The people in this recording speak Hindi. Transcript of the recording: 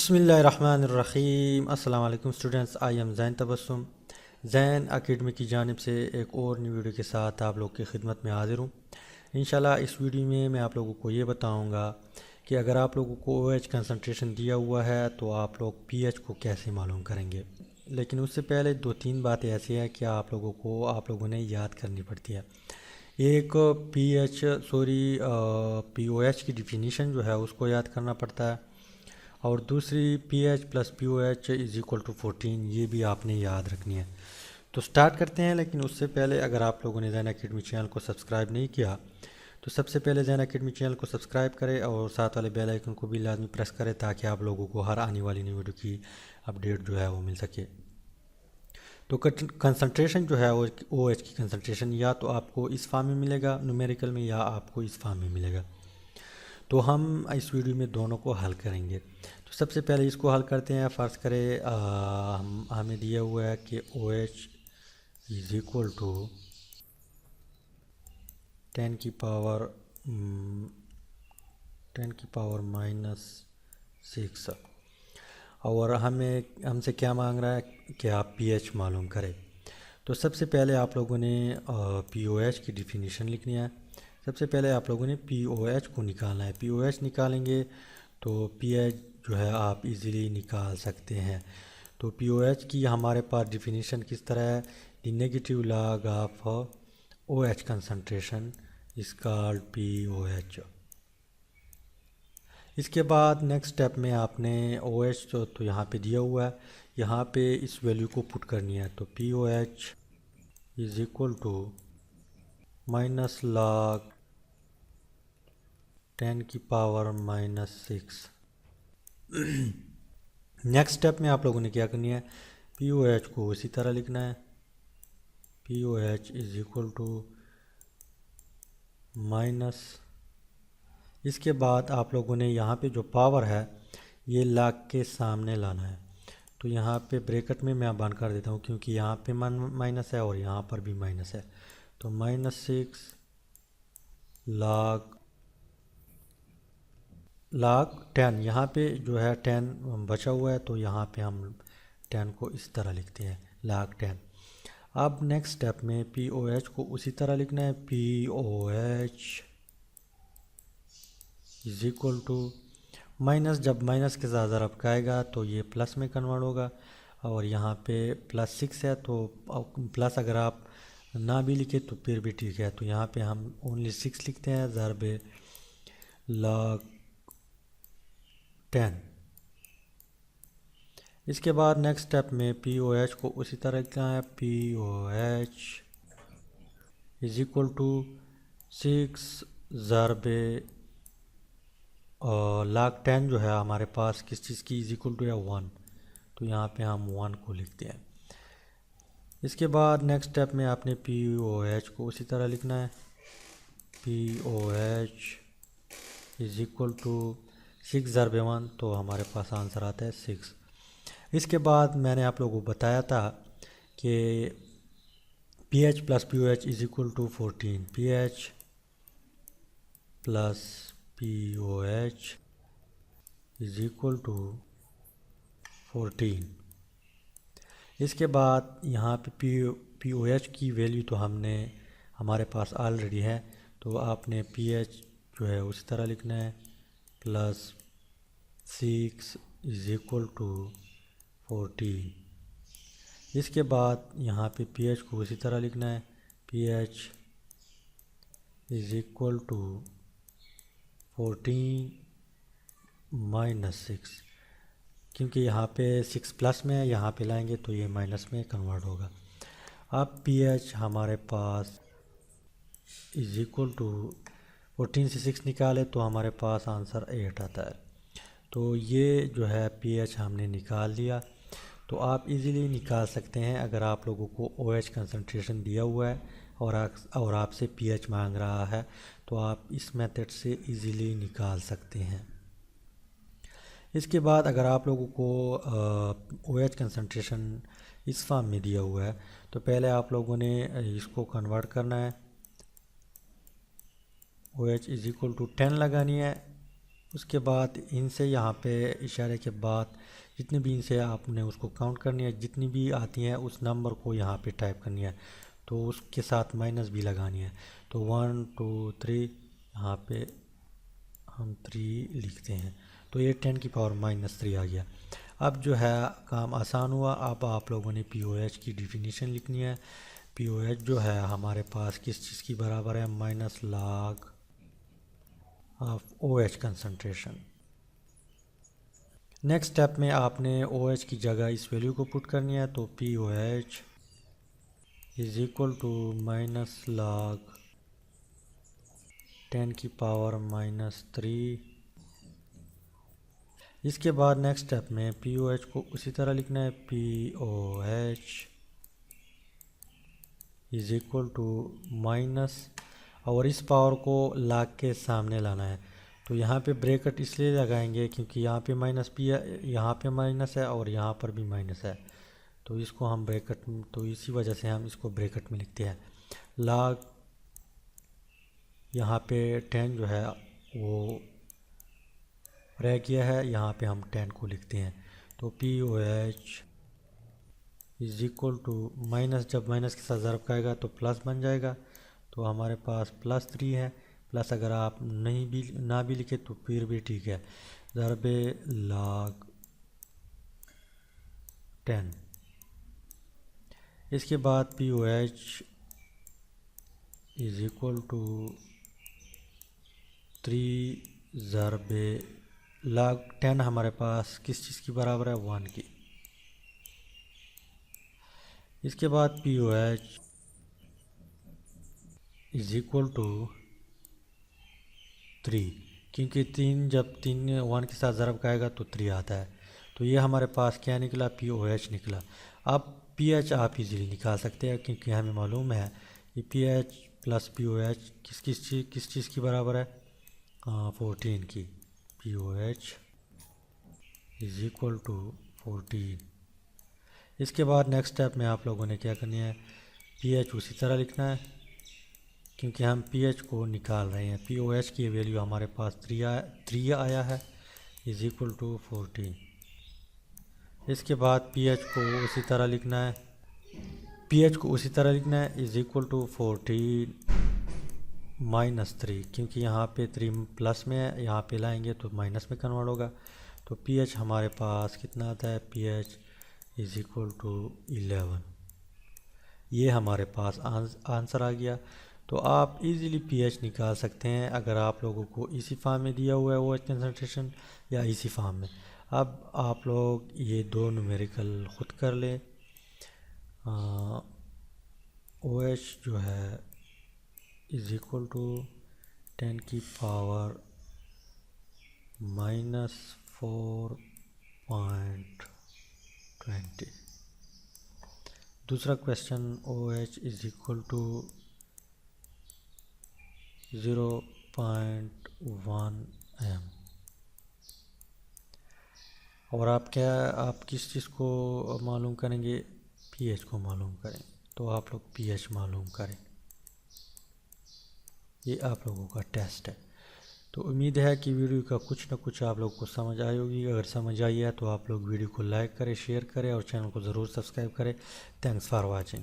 बिस्मिल्लाहिर्रहमानिर्रहीम। अस्सलाम वालेकुम students, I am Zain Tabassum. Zain academy की जानिब से एक और न्यू वीडियो के साथ आप लोग की खिदमत में हाज़िर हूँ। इंशाल्लाह इस वीडियो में मैं आप लोगों को ये बताऊँगा कि अगर आप लोगों को OH कंसंट्रेशन दिया हुआ है तो आप लोग pH को कैसे मालूम करेंगे। लेकिन उससे पहले दो तीन बातें ऐसी हैं कि आप लोगों ने याद करनी पड़ती है। एक POH की डिफिनीशन जो है उसको याद करना पड़ता है, और दूसरी pH plus POH is equal to 14, ये भी आपने याद रखनी है। तो स्टार्ट करते हैं। लेकिन उससे पहले अगर आप लोगों ने ज़ैन एकेडमी चैनल को सब्सक्राइब नहीं किया तो सबसे पहले ज़ैन एकेडमी चैनल को सब्सक्राइब करें और साथ वाले बेल आइकन को भी लाजमी प्रेस करें ताकि आप लोगों को हर आने वाली न्यू वीडियो की अपडेट जो है वो मिल सके। तो कंसंट्रेशन जो है वो OH की कंसंट्रेशन या तो आपको इस फॉर्म में मिलेगा न्यूमेरिकल में, या आपको इस फॉर्म में मिलेगा। तो हम इस वीडियो में दोनों को हल करेंगे। तो सबसे पहले इसको हल करते हैं। फ़र्ज़ करें हमें दिया हुआ है कि OH इज़ इक्वल टू 10 की पावर 6, और हमसे क्या मांग रहा है कि आप pH मालूम करें। तो सबसे पहले आप लोगों ने POH की डिफिनीशन लिखनी है। सबसे पहले आप लोगों ने POH को निकालना है। POH निकालेंगे तो pH जो है आप इजीली निकाल सकते हैं। तो POH की हमारे पास डिफिनीशन किस तरह है, the negative log of OH concentration is called POH। इसके बाद नेक्स्ट स्टेप में आपने OH तो यहाँ पे दिया हुआ है, यहाँ पे इस वैल्यू को पुट करनी है। तो POH is equal to minus log 10 की पावर -6। नेक्स्ट स्टेप में आप लोगों ने क्या करनी है, POH को इसी तरह लिखना है। POH is equal to minus, इसके बाद आप लोगों ने यहाँ पे जो पावर है ये लॉग के सामने लाना है। तो यहाँ पे ब्रैकेट में मैं बंद कर देता हूँ क्योंकि यहाँ पे माइनस है और यहाँ पर भी माइनस है। तो -6 लॉग 10, यहाँ पे जो है 10 बचा हुआ है तो यहाँ पे हम 10 को इस तरह लिखते हैं log 10। अब नेक्स्ट स्टेप में POH को उसी तरह लिखना है। POH is equal to minus, जब माइनस के साथ ज़रब आएगा तो ये प्लस में कन्वर्ट होगा, और यहाँ पे +6 है तो प्लस अगर आप ना भी लिखे तो फिर भी ठीक है। तो यहाँ पे हम ओनली 6 लिखते हैं ज़रब log 10। इसके बाद नेक्स्ट स्टेप में POH को उसी तरह लिखना है। POH इज इक्वल टू 6 ज़रब log 10 जो है हमारे पास किस चीज़ की इज इक्वल टू है 1, तो यहाँ पे हम 1 को लिखते हैं। इसके बाद नेक्स्ट स्टेप में आपने POH को उसी तरह लिखना है। POH इज इक्वल टू 6 ज़रब 1, तो हमारे पास आंसर आता है 6। इसके बाद मैंने आप लोगों को बताया था कि pH plus POH is equal to 14। pH plus POH is equal to 14। इसके बाद यहाँ पे POH की वैल्यू तो हमारे पास ऑलरेडी है, तो आपने pH जो है उसी तरह लिखना है +6 इज इक्वल टू 14। इसके बाद यहाँ पे pH को उसी तरह लिखना है। pH इज इक्वल टू 14 -6, क्योंकि यहाँ पे 6 प्लस में है, यहाँ पे लाएंगे तो ये माइनस में कन्वर्ट होगा। अब pH हमारे पास इज इक्वल टू 14 से 6 निकाले तो हमारे पास आंसर 8 आता है। तो ये जो है pH हमने निकाल लिया। तो आप इजीली निकाल सकते हैं अगर आप लोगों को OH कंसंट्रेशन दिया हुआ है और आपसे pH मांग रहा है, तो आप इस मेथड से इजीली निकाल सकते हैं। इसके बाद अगर आप लोगों को OH कंसंट्रेशन इस फॉर्म में दिया हुआ है तो पहले आप लोगों ने इसको कन्वर्ट करना है। OH इज इक्वल टू 10 लगानी है उसके बाद इनसे यहाँ पे इशारे के बाद जितने भी इनसे आपने उसको काउंट करनी है, जितनी भी आती हैं उस नंबर को यहाँ पे टाइप करनी है, तो उसके साथ माइनस भी लगानी है। तो 1 2 3 यहाँ पे हम 3 लिखते हैं, तो ये 10 की पावर -3 आ गया। अब जो है काम आसान हुआ। अब आप लोगों ने POH की डिफिनीशन लिखनी है। POH जो है हमारे पास किस चीज़ की बराबर है, -log of OH concentration. Next step में आपने OH की जगह इस वैल्यू को पुट करनी है, तो POH is equal to -log 10 की पावर -3। इसके बाद नेक्स्ट स्टेप में POH को उसी तरह लिखना है, POH is equal to minus, और इस पावर को log के सामने लाना है। तो यहाँ पे ब्रैकेट इसलिए लगाएंगे क्योंकि यहाँ पे माइनस भी है, यहाँ पे माइनस है और यहाँ पर भी माइनस है, तो इसको हम ब्रैकेट, तो इसी वजह से हम इसको ब्रैकेट में लिखते हैं। log यहाँ पे 10 जो है वो रह गया है, यहाँ पे हम 10 को लिखते हैं। तो POH is equal to minus, जब माइनस के साथ ज़रब खाएगा तो प्लस बन जाएगा, तो हमारे पास +3 है। प्लस अगर आप ना भी लिखे तो फिर भी ठीक है, ज़रब log 10। इसके बाद POH इज़ इक्वल टू 3 ज़रब log 10 हमारे पास किस चीज़ की बराबर है, 1 की। इसके बाद POH इज़ इक्वल टू 3, क्योंकि 3 जब 3 1 के साथ ज़रब खाएगा तो 3 आता है, तो ये हमारे पास क्या निकला, POH निकला। अब PH आप इजीली निकाल सकते हैं क्योंकि हमें मालूम है कि PH प्लस POH किस चीज़ की बराबर है, 14 की। POH is equal to 14। इसके बाद नेक्स्ट स्टेप में आप लोगों ने क्या करनी है, PH उसी तरह लिखना है क्योंकि हम PH को निकाल रहे हैं। POH की वैल्यू हमारे पास 3 आया है, इज़ इक्वल टू 14। इसके बाद PH को उसी तरह लिखना है, इज़ इक्वल टू 14 -3, क्योंकि यहाँ पे 3 प्लस में है, यहाँ पे लाएंगे तो माइनस में कन्वर्ट होगा। तो PH हमारे पास कितना आता है, PH इज़ इक्वल टू 11। ये हमारे पास आंसर आ गया। तो आप इजीली PH निकाल सकते हैं अगर आप लोगों को इसी फॉर्म में दिया हुआ है OH कंसंट्रेशन या इसी फॉर्म में। अब आप लोग ये दो न्यूमेरिकल ख़ुद कर लें। OH जो है इज़ इक्वल टू 10 की पावर -4.20। दूसरा question, OH is equal to 0.1 m। और आप किस चीज़ को मालूम करेंगे, PH को मालूम करें, तो आप लोग PH मालूम करें। ये आप लोगों का टेस्ट है। तो उम्मीद है कि वीडियो का कुछ ना कुछ आप लोगों को समझ आई होगी। अगर समझ आई है तो आप लोग वीडियो को लाइक करें, शेयर करें और चैनल को ज़रूर सब्सक्राइब करें। Thanks for watching.